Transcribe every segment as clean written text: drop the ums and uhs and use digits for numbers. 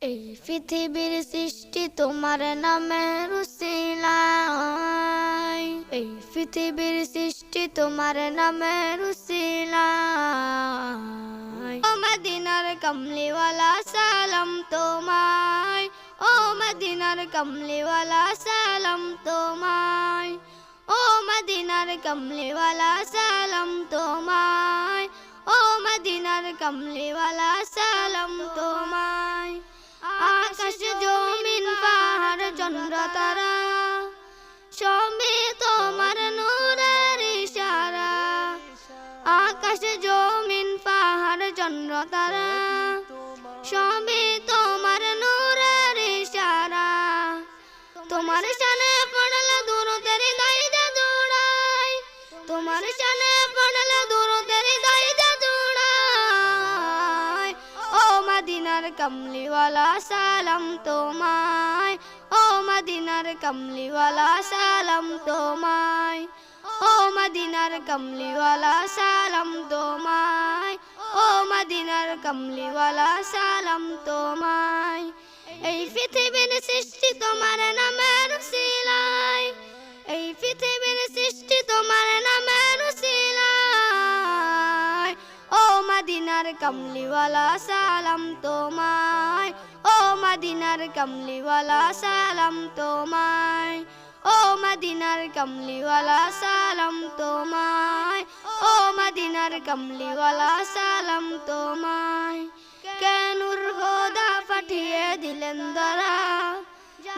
এই পৃথিবীর সৃষ্টি তোমার নামের উসিলায়, এই পৃথিবীর সৃষ্টি তোমার নামের উসিলায়। ও মদিনার কমলিওয়ালা সালাম তোমায়, ও মদিনার কমলিওয়ালা সালাম তোমায়, ও মদিনার কমলিওয়ালা সালাম তোমায়, ও মদিনার কমলিওয়ালা সালাম তোমায়। আকাশ জমিন পাহাড় চন্দ্র তারা সবে তোমার নূরের ইশারা। আকাশ জমিন পাহাড় চন্দ্র তারা সবে তোমার নূরের ইশারা। তোমার শানে পড়লে দুরূদের দাইদা জোড়াই, তোমার শানে পড়লে দুরূদের দাইদা জোড়াই। ও মদিনার কমলিওয়ালা সালাম তোমায়, ও মদিনার কমলিওয়ালা সালাম তোমায়, ও মদিনার কমলিওয়ালা সালাম তোমায়, ও মদিনার কমলিওয়ালা সালাম তোমায়। এই পৃথিবীর সৃষ্টি তোমার নামের উসিলায়, এই পৃথিবীর সৃষ্টি তোমার নামের উসিলায়। ও মদিনার কমলিওয়ালা সালাম তোমায়, ও মদিনার কমলিওয়ালা সালাম তোমায়, ও মদিনার কমলিওয়ালা সালাম তোমায়, ও মদিনার কমলিওয়ালা সালাম তোমায়। কেনুর খোদা পাঠিয়ে দিলেন দরা,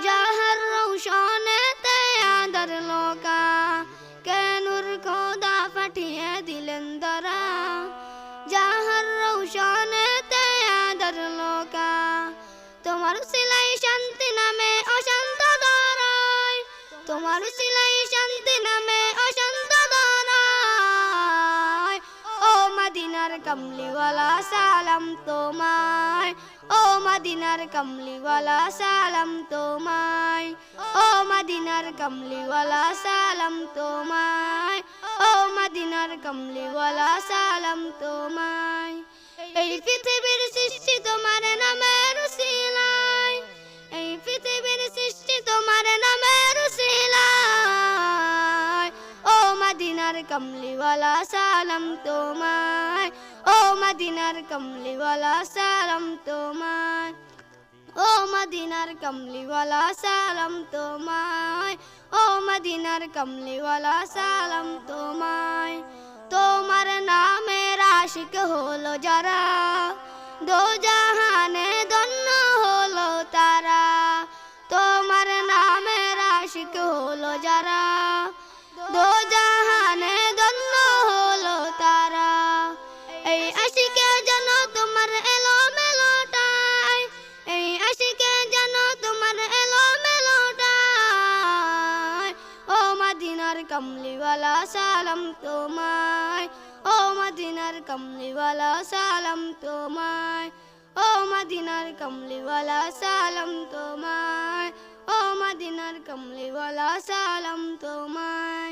যাহার রৌশনেতে আদর লোকা। কেনুর খোদা পাঠিয়ে দিলেন দরা, যাহার রৌশনেতে আদর লোকা। তোমার সিলাই শান্তি নামে অশান্ত দরায়, তোমার সিলাই শান্তি নামে অশান্ত দরায়। ও মদিনার কমলিওয়ালা সালাম তোমায়, ও মদিনার কমলিওয়ালা সালাম তোমায়, ও মদিনার কমলিওয়ালা সালাম তোমায়, ও মদিনার কমলিওয়ালা সালাম তোমায়। এই পৃথিবীর সৃষ্টি তোমার নামের উসিলায়, এই পৃথিবীর সৃষ্টি তোমার নামের উসিলায়। ও মদিনার কমলিওয়ালা সালাম তোমায়, ও মদিনার কমলিওয়ালা সালাম তোমায়, ও মদিনার কমলিওয়ালা সালাম তোমায়, ও মদিনার কমলিওয়ালা সালাম তোমায়। তোমার নামের আশিক হলো যারা, দো জাহানে ধন্য হলো তারা। তোমার নামের আশিক হলো যারা, দো জাহানে ধন্য হলো তারা। এই আশিকে যেন তোমার এলো মেলোটায়, এই আশিকে যেন তোমার এলো মেলোটায়। ও মদিনার কমলিওয়ালা সালাম তোমায়, ও মদিনার কমলিওয়ালা সালাম তোমায়, ও মদিনার কমলিওয়ালা সালাম তোমায়, ও মদিনার কমলিওয়ালা সালাম তোমায়।